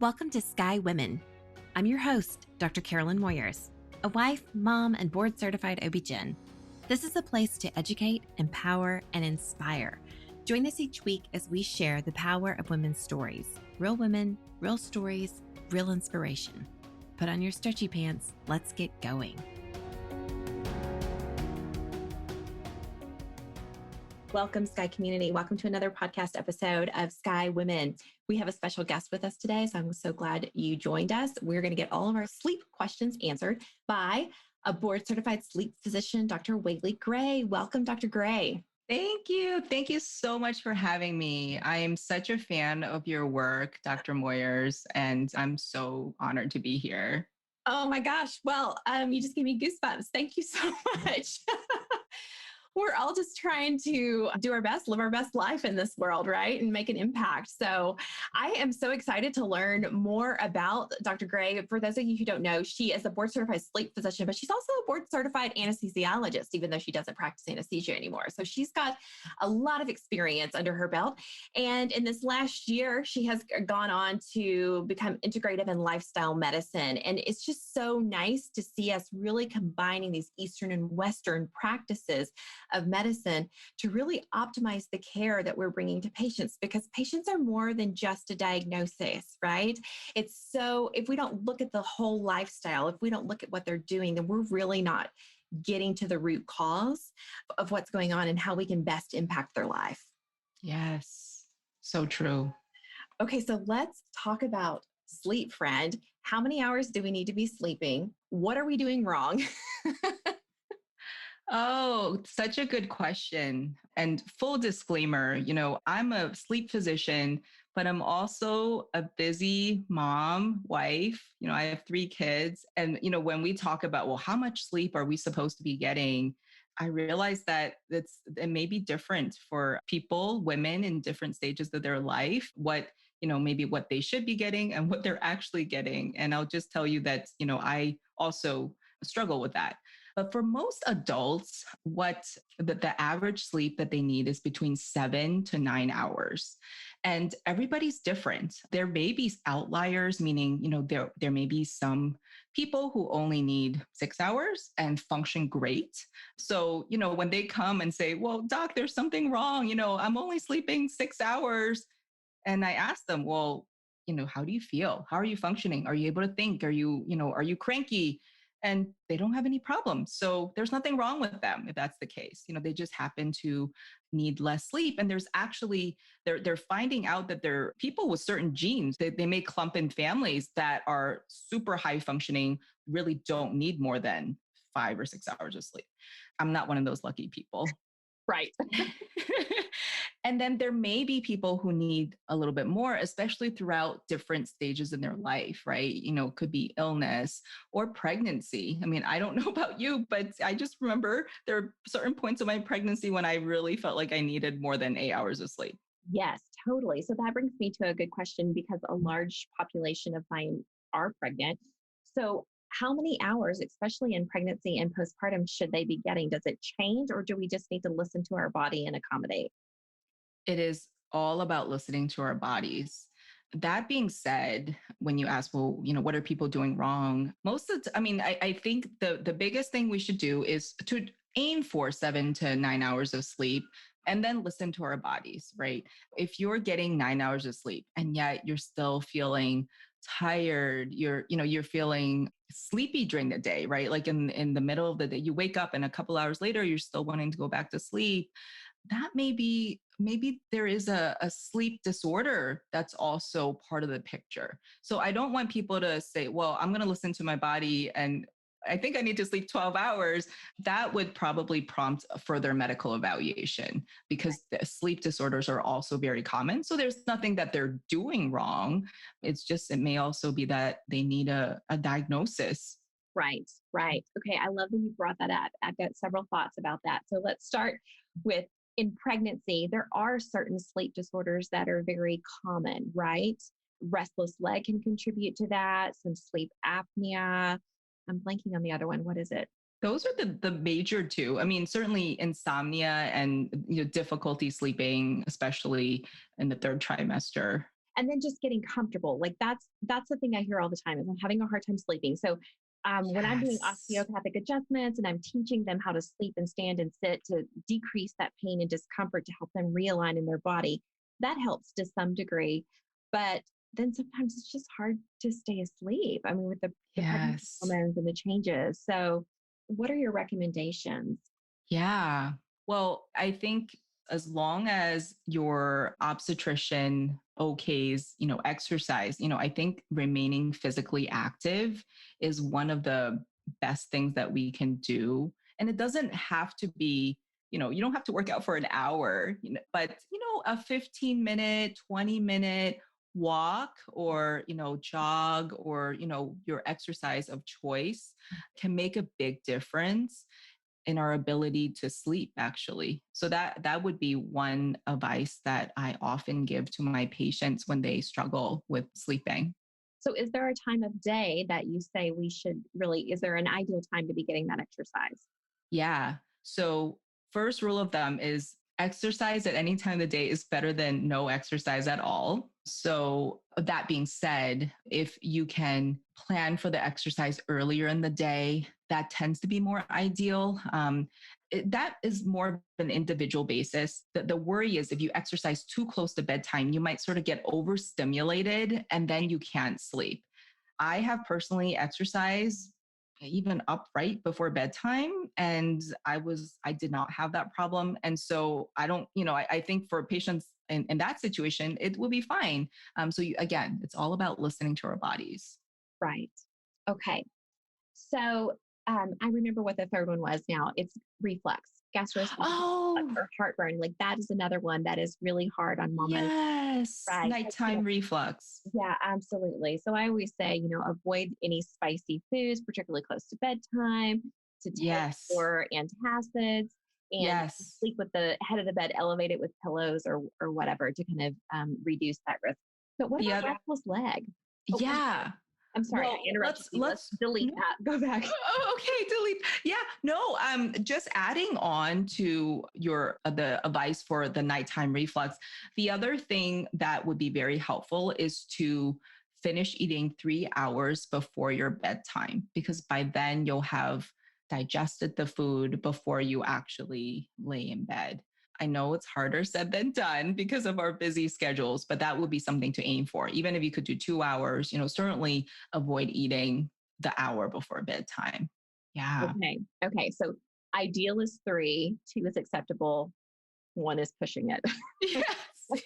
Welcome to Sky Women. I'm your host, Dr. Carolyn Moyers, a wife, mom, and board-certified OB-GYN. This is a place to educate, empower, and inspire. Join us each week as we share the power of women's stories. Real women, real stories, real inspiration. Put on your stretchy pants. Let's get going. Welcome, Sky community. Welcome to another podcast episode of Sky Women. We have a special guest with us today, so I'm so glad you joined us. We're going to get all of our sleep questions answered by a board-certified sleep physician, Dr. Weili Gray. Welcome, Dr. Gray. Thank you. Thank you so much for having me. I am such a fan of your work, Dr. Moyers, and I'm so honored to be here. Oh my gosh. Well, you just gave me goosebumps. Thank you so much. We're all just trying to do our best, live our best life in this world, right? And make an impact. So I am so excited to learn more about Dr. Gray. For those of you who don't know, she is a board certified sleep physician, but she's also a board certified anesthesiologist, even though she doesn't practice anesthesia anymore. So she's got a lot of experience under her belt. And in this last year, she has gone on to become integrative and lifestyle medicine. And it's just so nice to see us really combining these Eastern and Western practices of medicine to really optimize the care that we're bringing to patients, because patients are more than just a diagnosis, right? It's so, if we don't look at the whole lifestyle, if we don't look at what they're doing, then we're really not getting to the root cause of what's going on and how we can best impact their life. Yes, so true. Okay, so let's talk about sleep, friend. How many hours do we need to be sleeping? What are we doing wrong? Oh, such a good question. And full disclaimer, I'm a sleep physician, but I'm also a busy mom, wife. I have 3 kids. And, when we talk about, well, how much sleep are we supposed to be getting? I realize that it may be different for people, women in different stages of their life, maybe what they should be getting and what they're actually getting. And I'll just tell you that, I also struggle with that. But for most adults, what the average sleep that they need is between 7 to 9 hours. And everybody's different. There may be outliers, meaning, there may be some people who only need 6 hours and function great. So, when they come and say, well, doc, there's something wrong, I'm only sleeping 6 hours. And I ask them, well, how do you feel? How are you functioning? Are you able to think? Are you cranky? And they don't have any problems. So there's nothing wrong with them if that's the case. They just happen to need less sleep. And there's actually, they're finding out that there are people with certain genes, they may clump in families that are super high functioning, really don't need more than 5 or 6 hours of sleep. I'm not one of those lucky people. Right. And then there may be people who need a little bit more, especially throughout different stages in their life, right? It could be illness or pregnancy. I mean, I don't know about you, but I just remember there are certain points of my pregnancy when I really felt like I needed more than 8 hours of sleep. Yes, totally. So that brings me to a good question, because a large population of mine are pregnant. So how many hours, especially in pregnancy and postpartum, should they be getting? Does it change, or do we just need to listen to our body and accommodate? It is all about listening to our bodies. That being said, when you ask, well, what are people doing wrong? I think the biggest thing we should do is to aim for 7 to 9 hours of sleep and then listen to our bodies, right? If you're getting 9 hours of sleep and yet you're still feeling tired, you're feeling sleepy during the day, right? Like in the middle of the day, you wake up and a couple hours later, you're still wanting to go back to sleep. That maybe there is a sleep disorder that's also part of the picture. So I don't want people to say, well, I'm going to listen to my body and I think I need to sleep 12 hours. That would probably prompt a further medical evaluation, because the sleep disorders are also very common. So there's nothing that they're doing wrong. It's just, it may also be that they need a diagnosis. Right. Okay. I love that you brought that up. I've got several thoughts about that. So let's start with, in pregnancy, there are certain sleep disorders that are very common, right? Restless leg can contribute to that, some sleep apnea. I'm blanking on the other one. What is it? Those are the major 2. I mean, certainly insomnia and difficulty sleeping, especially in the 3rd trimester. And then just getting comfortable. Like that's the thing I hear all the time is I'm having a hard time sleeping. So when I'm doing Yes. osteopathic adjustments and I'm teaching them how to sleep and stand and sit to decrease that pain and discomfort to help them realign in their body, that helps to some degree. But then sometimes it's just hard to stay asleep. I mean, with the pregnancy Yes. hormones and the changes. So, what are your recommendations? Yeah. Well, I think as long as your obstetrician okays, exercise, I think remaining physically active is one of the best things that we can do. And it doesn't have to be, you don't have to work out for an hour, but, a 15-minute, 20-minute walk or, jog or, your exercise of choice can make a big difference in our ability to sleep actually. So that would be one advice that I often give to my patients when they struggle with sleeping. So, is there a time of day that you say we should really, is there an ideal time to be getting that exercise? Yeah. So first rule of thumb is exercise at any time of the day is better than no exercise at all. So that being said, if you can plan for the exercise earlier in the day, that tends to be more ideal. That is more of an individual basis. The worry is if you exercise too close to bedtime, you might sort of get overstimulated and then you can't sleep. I have personally exercised even up right before bedtime, and I did not have that problem. And so I don't, I think for patients in that situation, it will be fine. Again, it's all about listening to our bodies. Right. Okay. So, I remember what the third one was now. It's reflux, gastroesophageal reflux, Oh, or heartburn. Like that is another one that is really hard on mamas. yes. Right. 'Cause, Nighttime reflux. yeah, absolutely. So I always say, avoid any spicy foods, particularly close to bedtime, to take Yes. for antacids, and Yes. sleep with the head of the bed elevated with pillows or whatever to kind of reduce that risk. But what The about other, restless leg? Oh, I'm sorry. yeah. I'm sorry, I Well, interrupted you. Let's delete that. Go back. Oh, okay, delete. Yeah, no, just adding on to your the advice for the nighttime reflux. The other thing that would be very helpful is to finish eating 3 hours before your bedtime, because by then you'll have digested the food before you actually lay in bed. I know it's harder said than done because of our busy schedules, but that would be something to aim for. Even if you could do 2 hours, certainly avoid eating the hour before bedtime. Yeah. Okay. Okay. So ideal is three, two is acceptable, one is pushing it. Yes.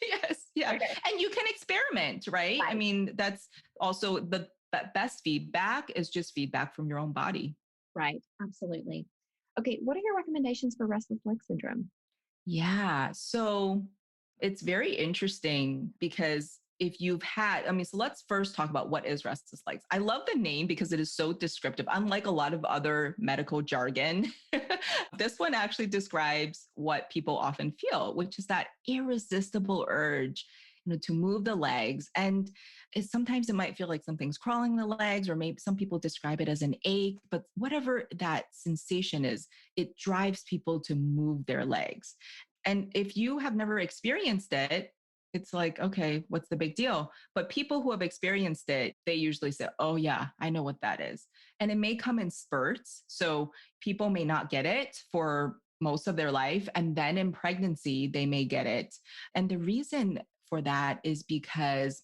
Yes. Yeah. Okay. And you can experiment, right? I Right. mean, that's also the best feedback is just feedback from your own body. Right. Absolutely. Okay. What are your recommendations for restless leg syndrome? Yeah. So it's very interesting because if you've had, I mean, so let's first talk about what is restless legs. I love the name because it is so descriptive. Unlike a lot of other medical jargon, this one actually describes what people often feel, which is that irresistible urge, to move the legs. And sometimes it might feel like something's crawling the legs, or maybe some people describe it as an ache, but whatever that sensation is, it drives people to move their legs. And if you have never experienced it, it's like, okay, what's the big deal? But people who have experienced it, they usually say, oh, yeah, I know what that is. And it may come in spurts. So people may not get it for most of their life. And then in pregnancy, they may get it. And the reason for that is because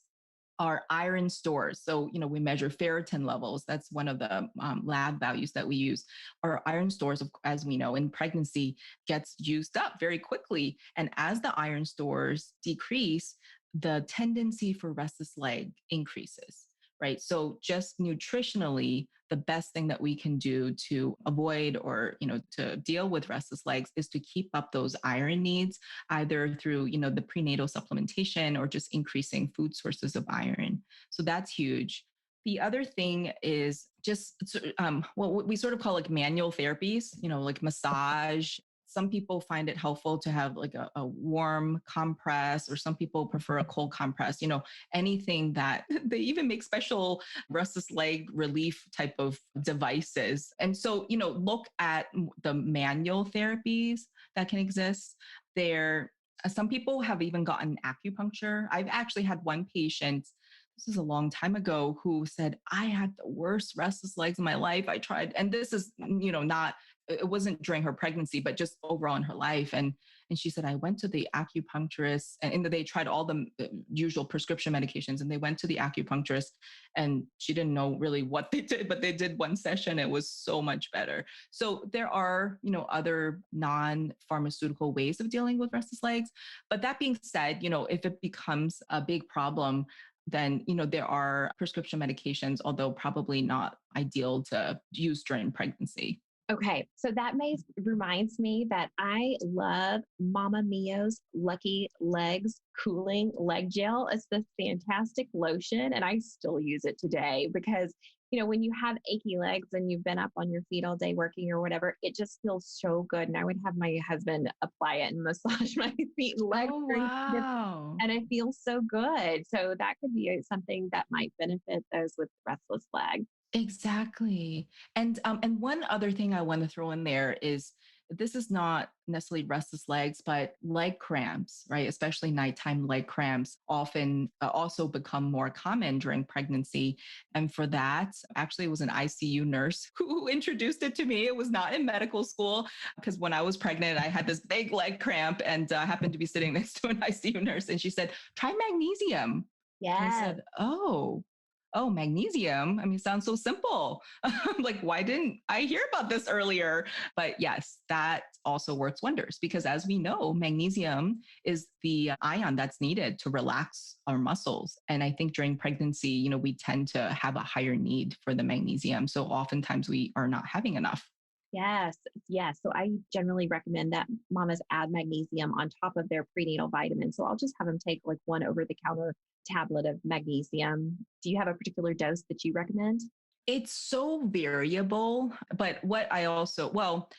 our iron stores. So, we measure ferritin levels. That's one of the lab values that we use. Our iron stores, as we know, in pregnancy gets used up very quickly. And as the iron stores decrease, the tendency for restless leg increases, right? So just nutritionally, the best thing that we can do to avoid or, to deal with restless legs is to keep up those iron needs, either through, the prenatal supplementation or just increasing food sources of iron. So that's huge. The other thing is just what we sort of call like manual therapies, like massage. Some people find it helpful to have like a warm compress, or some people prefer a cold compress, anything that they even make special restless leg relief type of devices. And so, look at the manual therapies that can exist. They're Some people have even gotten acupuncture. I've actually had one patient, this is a long time ago, who said, I had the worst restless legs in my life. I tried, and this is, not, it wasn't during her pregnancy, but just overall in her life. And she said, I went to the acupuncturist and they tried all the usual prescription medications and they went to the acupuncturist and she didn't know really what they did, but they did one session. It was so much better. So there are, other non-pharmaceutical ways of dealing with restless legs. But that being said, if it becomes a big problem, then, there are prescription medications, although probably not ideal to use during pregnancy. Okay, so that reminds me that I love Mama Mio's Lucky Legs Cooling Leg Gel. It's this fantastic lotion, and I still use it today because, when you have achy legs and you've been up on your feet all day working or whatever, it just feels so good. And I would have my husband apply it and massage my feet and legs. Oh, wow. And I feel so good. So that could be something that might benefit those with restless legs. Exactly. And one other thing I want to throw in there is this is not necessarily restless legs, but leg cramps, right? Especially nighttime leg cramps often also become more common during pregnancy. And for that, actually, it was an ICU nurse who introduced it to me. It was not in medical school because when I was pregnant, I had this big leg cramp and I happened to be sitting next to an ICU nurse. And she said, try magnesium. And I Yeah. said, oh, magnesium. I mean, sounds so simple. Like, why didn't I hear about this earlier? But yes, that also works wonders because as we know, magnesium is the ion that's needed to relax our muscles. And I think during pregnancy, we tend to have a higher need for the magnesium. So oftentimes we are not having enough. Yes. Yes. So I generally recommend that mamas add magnesium on top of their prenatal vitamins. So I'll just have them take like one over the counter tablet of magnesium. Do you have a particular dose that you recommend? It's so variable, but what I also, well,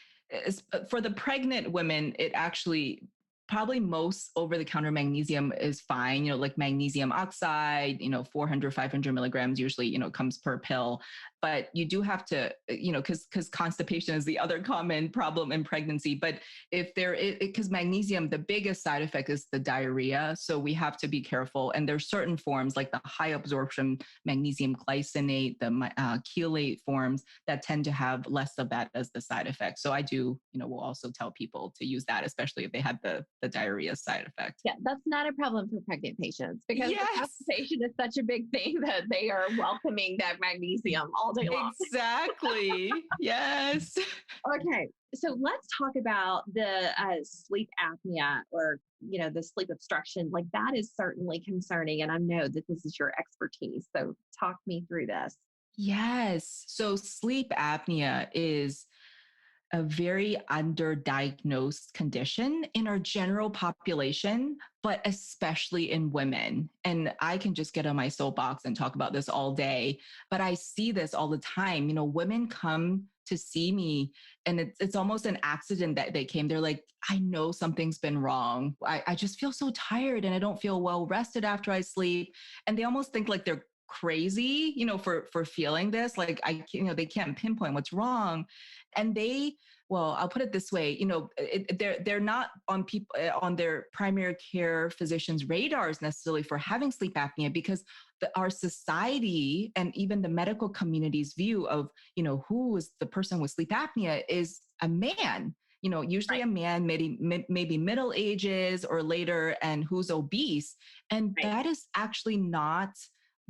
for the pregnant women, it actually probably most over the counter magnesium is fine, like magnesium oxide, 400, 500 milligrams usually, comes per pill. But you do have to, because constipation is the other common problem in pregnancy. But if there is, because magnesium, the biggest side effect is the diarrhea. So we have to be careful. And there's certain forms like the high absorption magnesium glycinate, the chelate forms that tend to have less of that as the side effect. So I do, will also tell people to use that, especially if they have the diarrhea side effect. Yeah, that's not a problem for pregnant patients because Yes. constipation is such a big thing that they are welcoming that magnesium all day long. Exactly. Yes. Okay, so let's talk about the sleep apnea or the sleep obstruction. Like that is certainly concerning, and I know that this is your expertise. So talk me through this. Yes. So sleep apnea is a very underdiagnosed condition in our general population, but especially in women. And I can just get on my soapbox and talk about this all day, but I see this all the time. Women come to see me and it's almost an accident that they came. They're like, I know something's been wrong. I just feel so tired and I don't feel well rested after I sleep. And they almost think like they're crazy, for feeling this. Like they can't pinpoint what's wrong. And well, I'll put it this way, they're not on people on their primary care physicians' radars necessarily for having sleep apnea because our society and even the medical community's view of, who is the person with sleep apnea is a man. Usually Right. a man, maybe middle ages or later, and who's obese. And Right. that is actually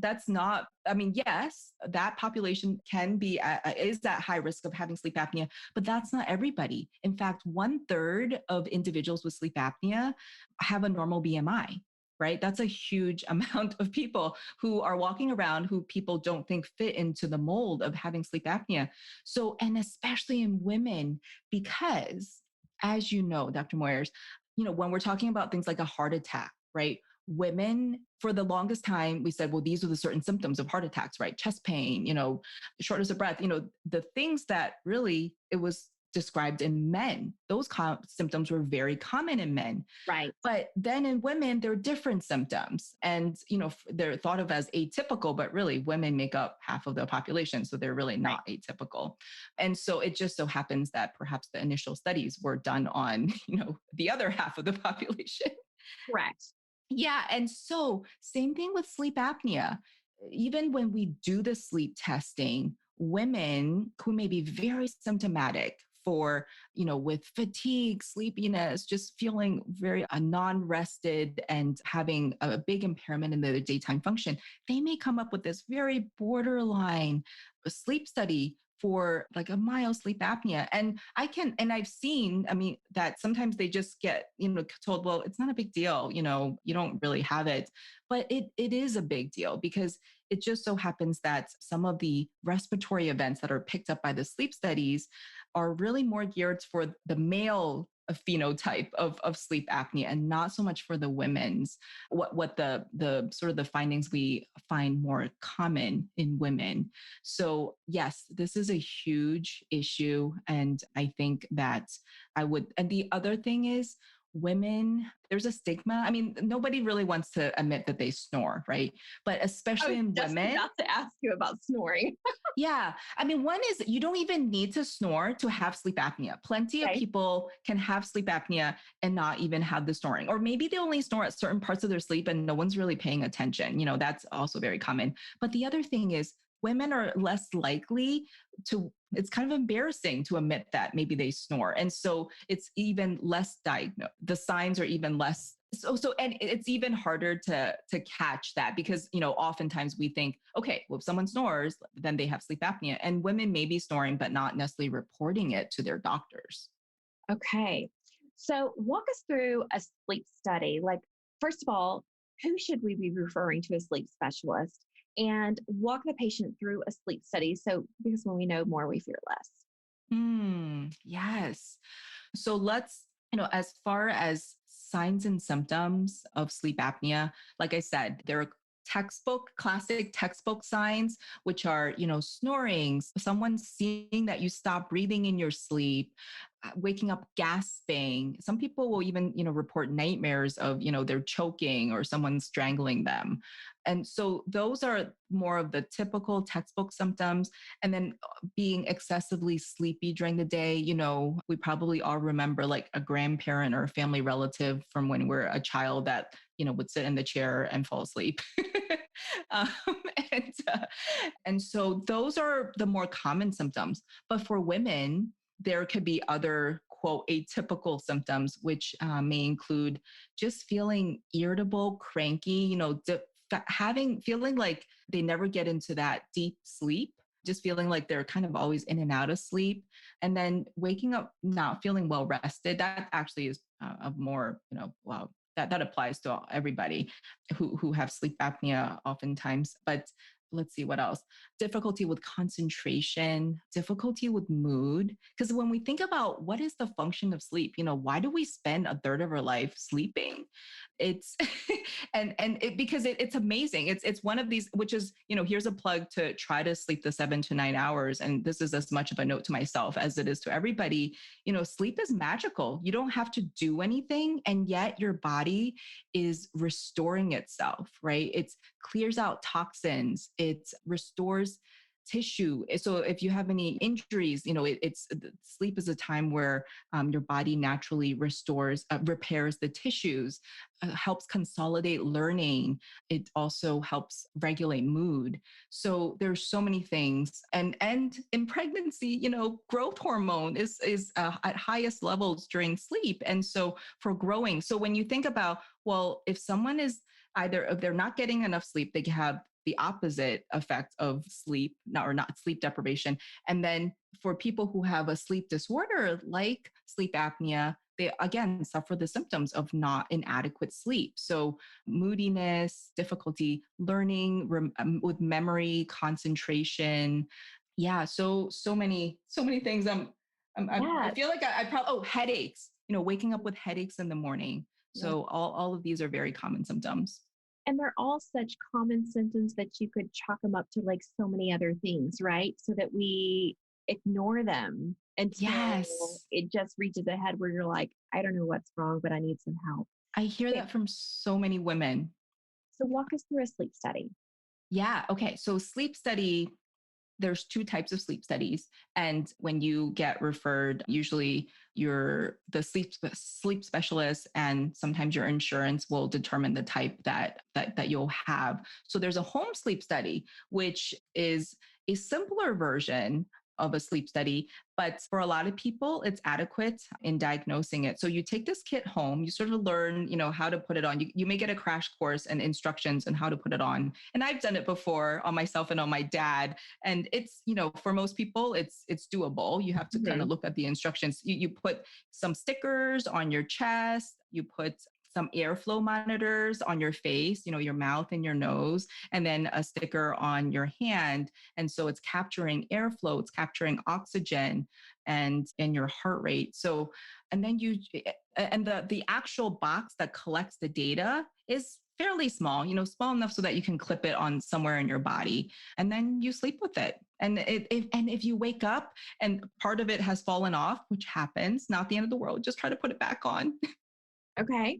that's not, I mean, yes, that population is at high risk of having sleep apnea, but that's not everybody. In fact, 1/3 of individuals with sleep apnea have a normal BMI, right? That's a huge amount of people who are walking around who people don't think fit into the mold of having sleep apnea. So, and especially in women, because as you know, Dr. Moyers, when we're talking about things like a heart attack, right? Women, for the longest time, we said, well, these are the certain symptoms of heart attacks, right? Chest pain, shortness of breath, the things that really it was described in men. Those symptoms were very common in men. Right. But then in women, there are different symptoms. And, they're thought of as atypical, but really women make up half of the population. So they're really not atypical. And so it just so happens that perhaps the initial studies were done on, the other half of the population. Correct. Yeah. And so same thing with sleep apnea. Even when we do the sleep testing, women who may be very symptomatic for, with fatigue, sleepiness, just feeling very non-rested and having a big impairment in their daytime function, they may come up with this very borderline sleep study for like a mild sleep apnea. And I've seen, that sometimes they just get, told, well, it's not a big deal, you don't really have it. But it is a big deal because it just so happens that some of the respiratory events that are picked up by the sleep studies are really more geared for the male phenotype of sleep apnea and not so much for the women's, what the sort of the findings we find more common in women. So yes, this is a huge issue. And I think that and the other thing is, women, there's a stigma. Nobody really wants to admit that they snore, right? But especially in women. About to ask you about snoring. Yeah. One is you don't even need to snore to have sleep apnea. Plenty of people can have sleep apnea and not even have the snoring. Or maybe they only snore at certain parts of their sleep and no one's really paying attention. That's also very common. But the other thing is, women are less likely it's kind of embarrassing to admit that maybe they snore. And so it's even less diagnosed. The signs are even less. And it's even harder to catch that because, oftentimes we think, okay, well, if someone snores, then they have sleep apnea, and women may be snoring, but not necessarily reporting it to their doctors. Okay. So walk us through a sleep study. Like, first of all, who should we be referring to a sleep specialist? And walk the patient through a sleep study. So, because when we know more, we fear less. Yes. So let's, as far as signs and symptoms of sleep apnea, like I said, there are classic textbook signs, which are, snoring, someone seeing that you stop breathing in your sleep, waking up gasping. Some people will even, report nightmares of, they're choking or someone strangling them. And so those are more of the typical textbook symptoms. And then being excessively sleepy during the day, we probably all remember like a grandparent or a family relative from when we're a child that, would sit in the chair and fall asleep. um, and, and so those are the more common symptoms. But for women, there could be other, quote, atypical symptoms, which may include just feeling irritable, cranky, feeling like they never get into that deep sleep, just feeling like they're kind of always in and out of sleep. And then waking up not feeling well rested. That actually is a more, wow, that applies to everybody who have sleep apnea oftentimes. But let's see what else. Difficulty with concentration, difficulty with mood. Because when we think about what is the function of sleep, why do we spend a third of our life sleeping? It's because it's amazing. It's one of these, which is, here's a plug to try to sleep the 7 to 9 hours. And this is as much of a note to myself as it is to everybody. Sleep is magical. You don't have to do anything. And yet your body is restoring itself, right? It clears out toxins. It restores tissue. So if you have any injuries, sleep is a time where your body naturally repairs the tissues, helps consolidate learning. It also helps regulate mood. So there's so many things. And in pregnancy, growth hormone is at highest levels during sleep. And so for growing, so when you think about, well, if someone is if they're not getting enough sleep, they have the opposite effect of sleep, not sleep deprivation. And then for people who have a sleep disorder like sleep apnea, they again suffer the symptoms of not inadequate sleep. So moodiness, difficulty learning with memory, concentration. Yeah. So many things. I feel like I probably, headaches, waking up with headaches in the morning. So all of these are very common symptoms. And they're all such common symptoms that you could chalk them up to like so many other things, right? So that ignore them until Yes. it just reaches a head where you're like, I don't know what's wrong, but I need some help. I hear Okay, that from so many women. so walk us through a sleep study. Yeah. Okay. So sleep study, there's two types of sleep studies. And when you get referred, usually the sleep specialist and sometimes your insurance will determine the type that you'll have. So there's a home sleep study, which is a simpler version of a sleep study, but for a lot of people, it's adequate in diagnosing it. So you take this kit home, you sort of learn, how to put it on. You may get a crash course and instructions on how to put it on. And I've done it before on myself and on my dad. And it's, for most people, it's doable. You have to kind of look at the instructions. You put some stickers on your chest, you put some airflow monitors on your face, your mouth and your nose, and then a sticker on your hand. And so it's capturing airflow, it's capturing oxygen and your heart rate. So, and then the actual box that collects the data is fairly small, small enough so that you can clip it on somewhere in your body, and then you sleep with it. And if you wake up and part of it has fallen off, which happens, not the end of the world, just try to put it back on. Okay.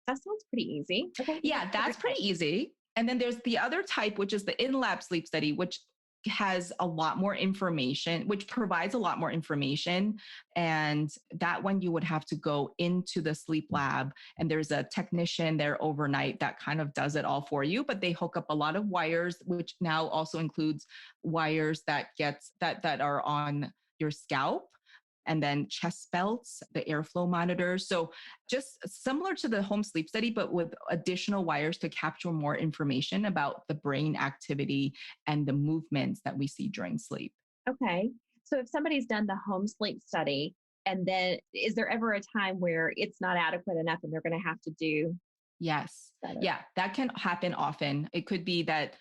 That sounds pretty easy. Okay. Yeah, that's pretty easy. And then there's the other type, which is the in-lab sleep study, which has a lot more information, which provides a lot more information. And that one you would have to go into the sleep lab, and there's a technician there overnight that kind of does it all for you, but they hook up a lot of wires, which now also includes wires that are on your scalp, and then chest belts, the airflow monitors. So just similar to the home sleep study, but with additional wires to capture more information about the brain activity and the movements that we see during sleep. Okay. So if somebody's done the home sleep study, and then is there ever a time where it's not adequate enough and they're going to have to do Yes. better? Yeah, that can happen often. It could be that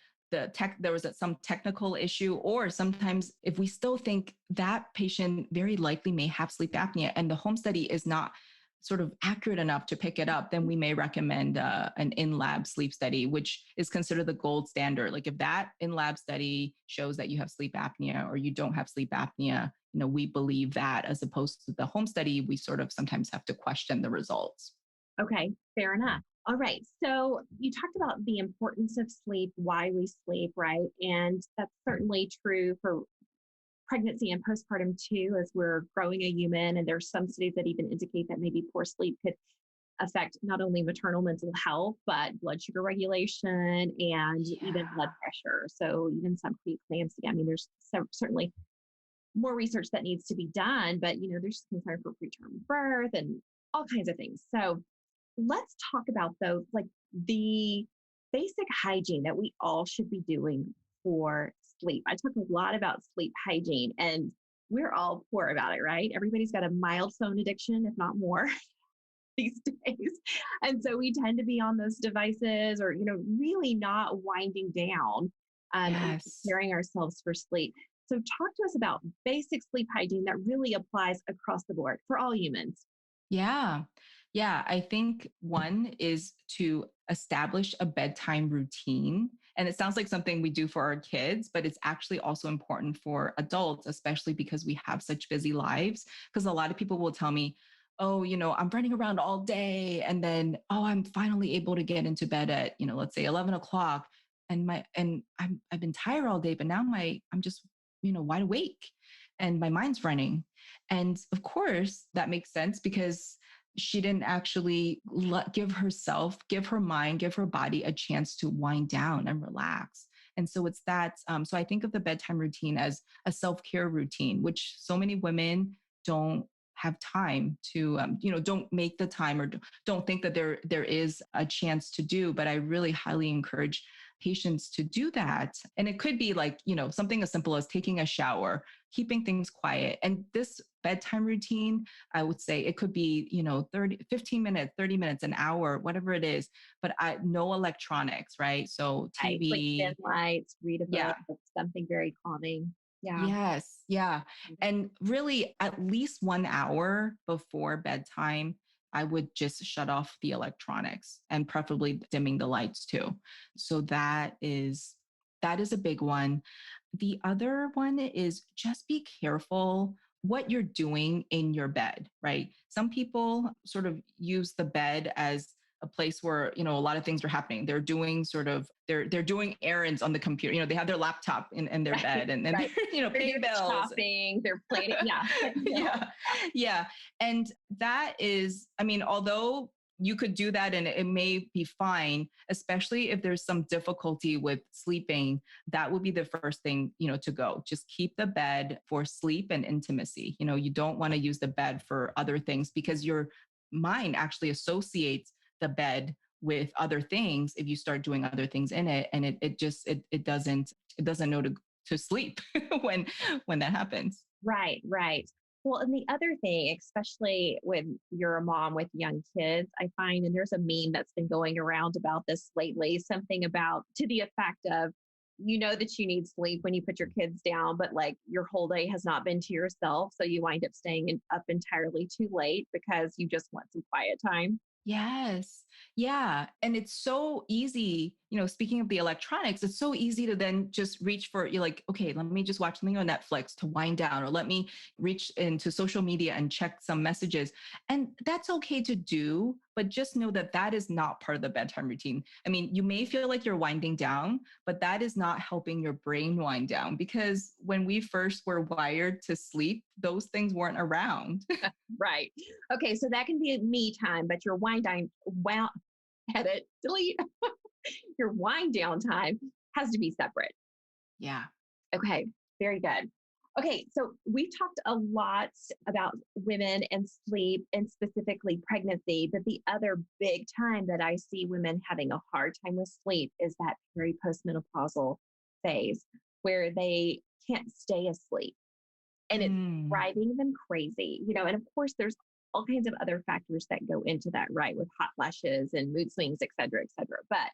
there was some technical issue, or sometimes if we still think that patient very likely may have sleep apnea and the home study is not sort of accurate enough to pick it up, then we may recommend an in-lab sleep study, which is considered the gold standard. Like if that in-lab study shows that you have sleep apnea or you don't have sleep apnea, we believe that, as opposed to the home study, we sort of sometimes have to question the results. Okay, fair enough. All right. So you talked about the importance of sleep, why we sleep, right? And that's certainly true for pregnancy and postpartum too, as we're growing a human. And there's some studies that even indicate that maybe poor sleep could affect not only maternal mental health, but blood sugar regulation and even blood pressure. So even some preeclampsia. I mean, there's certainly more research that needs to be done, but there's concern for preterm birth and all kinds of things. So let's talk about those, like the basic hygiene that we all should be doing for sleep. I talk a lot about sleep hygiene, and we're all poor about it, right? Everybody's got a mild phone addiction, if not more, these days. And so we tend to be on those devices or, really not winding down and preparing ourselves for sleep. So talk to us about basic sleep hygiene that really applies across the board for all humans. Yeah. Yeah. I think one is to establish a bedtime routine. And it sounds like something we do for our kids, but it's actually also important for adults, especially because we have such busy lives. Because a lot of people will tell me, oh, I'm running around all day. And then, oh, I'm finally able to get into bed at, let's say 11 o'clock. I've been tired all day, but now I'm just, wide awake and my mind's running. And of course, that makes sense because she didn't actually give her mind, give her body a chance to wind down and relax. And so it's that. So I think of the bedtime routine as a self-care routine, which so many women don't have time to, don't make the time or don't think that there is a chance to do. But I really highly encourage patients to do that. And it could be like, something as simple as taking a shower, keeping things quiet. And this bedtime routine, I would say it could be, 15 minutes, 30 minutes, an hour, whatever it is, but no electronics, right? So TV. Like dim lights, read a book, something very calming. Yeah. Yes. Yeah. And really at least 1 hour before bedtime, I would just shut off the electronics and preferably dimming the lights too. So that is a big one. The other one is just be careful what you're doing in your bed, right? Some people sort of use the bed as a place where, a lot of things are happening. They're doing they're doing errands on the computer. They have their laptop in their bed and Right. they're They're paying doing bills. shopping, they're planning. Yeah. Yeah. Yeah. And that is, although you could do that and it may be fine, especially if there's some difficulty with sleeping, that would be the first thing, to go. Just keep the bed for sleep and intimacy. You don't want to use the bed for other things because your mind actually associates the bed with other things if you start doing other things in it. And it doesn't know to sleep when that happens. Right, right. Well, and the other thing, especially when you're a mom with young kids, I find, and there's a meme that's been going around about this lately, something about to the effect of, that you need sleep when you put your kids down, but like your whole day has not been to yourself. So you wind up staying up entirely too late because you just want some quiet time. Yes. Yeah. And it's so easy, speaking of the electronics, it's so easy to then just reach for, you're like, okay, let me just watch something on Netflix to wind down, or let me reach into social media and check some messages. And that's okay to do, but just know that that is not part of the bedtime routine. You may feel like you're winding down, but that is not helping your brain wind down, because when we first were wired to sleep, those things weren't around. Right. Okay. So that can be a me time, but your wind down, edit, delete. Your wind down time has to be separate. Yeah. Okay. Very good. Okay. So we've talked a lot about women and sleep and specifically pregnancy, but the other big time that I see women having a hard time with sleep is that peri postmenopausal phase where they can't stay asleep. And it's driving them crazy, and of course there's all kinds of other factors that go into that, right? With hot flashes and mood swings, et cetera, et cetera. But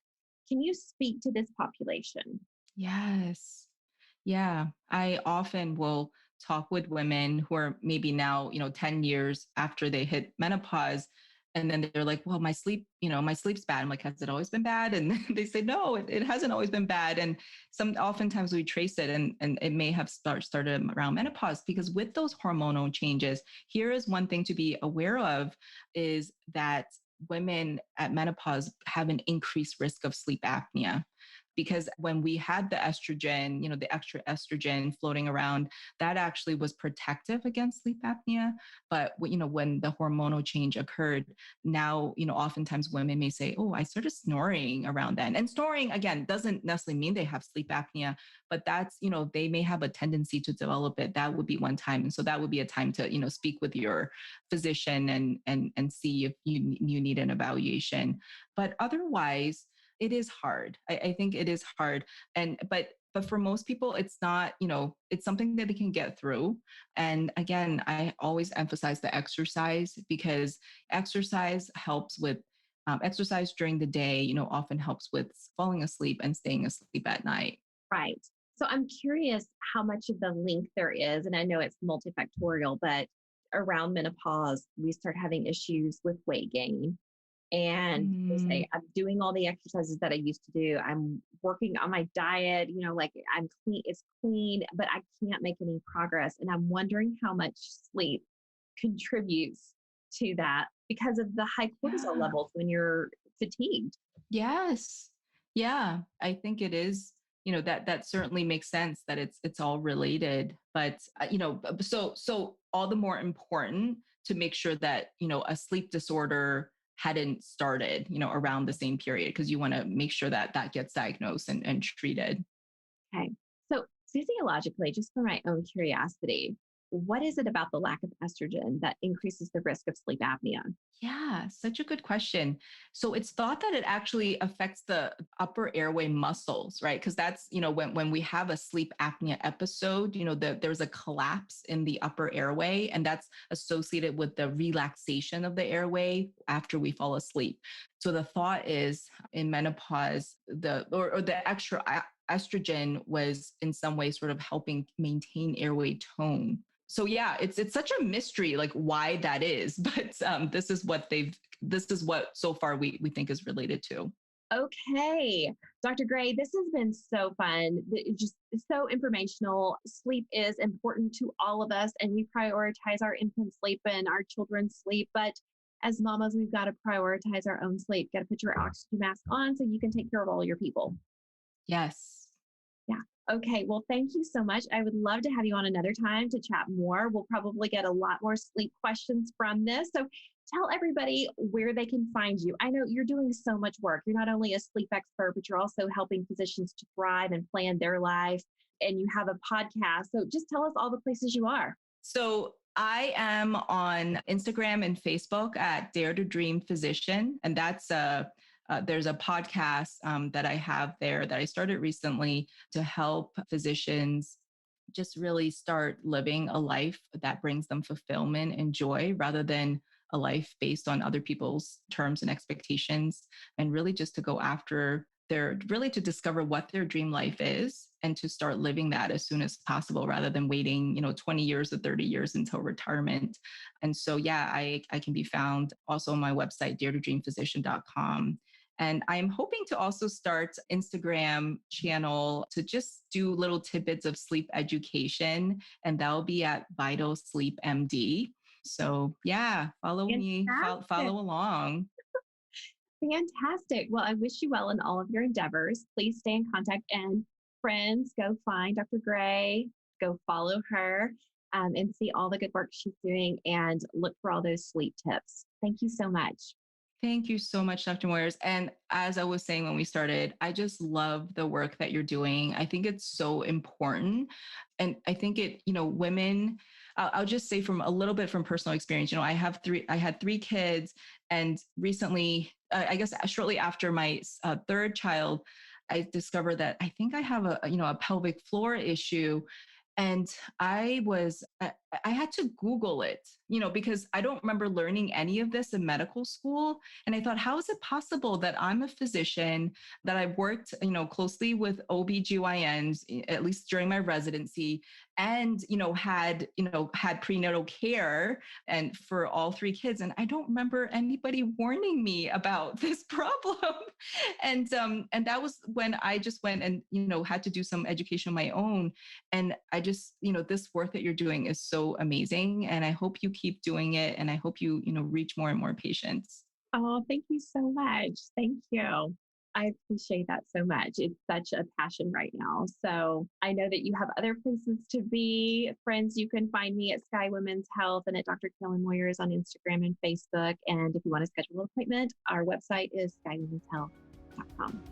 can you speak to this population? Yes. Yeah. I often will talk with women who are maybe now, 10 years after they hit menopause. And then they're like, well, my sleep's bad. I'm like, has it always been bad? And they say, no, it hasn't always been bad. And oftentimes we trace it and it may have started around menopause, because with those hormonal changes, here is one thing to be aware of, is that women at menopause have an increased risk of sleep apnea. Because when we had the estrogen, the extra estrogen floating around, that actually was protective against sleep apnea. But, when the hormonal change occurred, now, oftentimes women may say, oh, I started snoring around then. And snoring, again, doesn't necessarily mean they have sleep apnea, but that's, they may have a tendency to develop it. That would be one time. And so that would be a time to, speak with your physician and see if you need an evaluation. But otherwise, it is hard. I think it is hard. But for most people, it's not, it's something that they can get through. And again, I always emphasize the exercise, because exercise helps with exercise during the day, often helps with falling asleep and staying asleep at night. Right. So I'm curious how much of the link there is, and I know it's multifactorial, but around menopause, we start having issues with weight gain. And they say, I'm doing all the exercises that I used to do. I'm working on my diet, like I'm clean, it's clean, but I can't make any progress. And I'm wondering how much sleep contributes to that because of the high cortisol levels when you're fatigued. Yes. Yeah. I think it is, that certainly makes sense that it's all related, but so all the more important to make sure that, a sleep disorder hadn't started, around the same period, because you want to make sure that that gets diagnosed and treated. Okay. So physiologically, just for my own curiosity, what is it about the lack of estrogen that increases the risk of sleep apnea? Yeah, such a good question. So it's thought that it actually affects the upper airway muscles, right? Because that's, when we have a sleep apnea episode, there's a collapse in the upper airway, and that's associated with the relaxation of the airway after we fall asleep. So the thought is, in menopause, the extra estrogen was in some way sort of helping maintain airway tone. So yeah, it's such a mystery, like why that is, but this is what so far we think is related to. Okay. Dr. Gray, this has been so fun. Just so informational. Sleep is important to all of us, and we prioritize our infant sleep and our children's sleep. But as mamas, we've got to prioritize our own sleep. Got to put your oxygen mask on so you can take care of all your people. Yes. Yeah. Okay. Well, thank you so much. I would love to have you on another time to chat more. We'll probably get a lot more sleep questions from this. So tell everybody where they can find you. I know you're doing so much work. You're not only a sleep expert, but you're also helping physicians to thrive and plan their life. And you have a podcast. So just tell us all the places you are. So I am on Instagram and Facebook at Dare to Dream Physician. And that's there's a podcast that I have there that I started recently to help physicians just really start living a life that brings them fulfillment and joy rather than a life based on other people's terms and expectations, and really just to go after to discover what their dream life is and to start living that as soon as possible rather than waiting 20 years or 30 years until retirement. And so I can be found also on my website daretodreamphysician.com. And I'm hoping to also start Instagram channel to just do little tidbits of sleep education, and that'll be at Vital Sleep MD. So follow me, follow along. Fantastic. Well, I wish you well in all of your endeavors. Please stay in contact, and friends, go find Dr. Gray, go follow her, and see all the good work she's doing and look for all those sleep tips. Thank you so much. Thank you so much, Dr. Moyers. And as I was saying when we started, I just love the work that you're doing. I think it's so important. And I think women, I'll just say from a little bit from personal experience, I had three kids, and recently, I guess shortly after my third child, I discovered that I think I have a pelvic floor issue. And I had to Google it, because I don't remember learning any of this in medical school. And I thought, how is it possible that I'm a physician, that I've worked, closely with OBGYNs, at least during my residency, and, had prenatal care and for all three kids. And I don't remember anybody warning me about this problem. And that was when I just went and, had to do some education on my own. And I just, this work that you're doing is so amazing. And I hope you keep doing it. And I hope you, reach more and more patients. Oh, thank you so much. Thank you. I appreciate that so much. It's such a passion right now. So I know that you have other places to be. Friends, you can find me at Sky Women's Health and at Dr. Carolyn Moyers on Instagram and Facebook. And if you want to schedule an appointment, our website is skywomenshealth.com.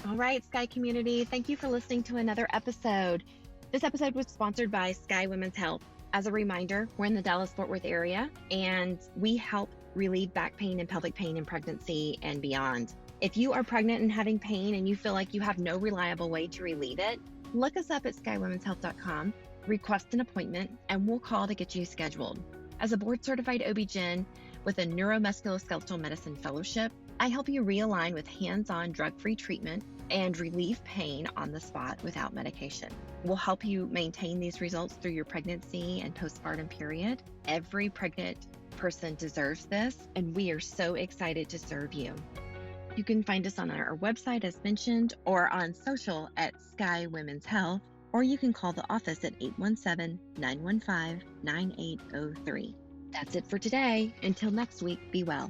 All right, Sky community, thank you for listening to another episode. This episode was sponsored by Sky Women's Health. As a reminder, we're in the Dallas-Fort Worth area, and we help relieve back pain and pelvic pain in pregnancy and beyond. If you are pregnant and having pain and you feel like you have no reliable way to relieve it, look us up at skywomenshealth.com, request an appointment, and we'll call to get you scheduled. As a board-certified OB-GYN with a neuromusculoskeletal medicine fellowship, I help you realign with hands-on drug-free treatment and relieve pain on the spot without medication. We'll help you maintain these results through your pregnancy and postpartum period. Every pregnant person deserves this, and we are so excited to serve you. You can find us on our website, as mentioned, or on social at Sky Women's Health, or you can call the office at 817-915-9803. That's it for today. Until next week, be well.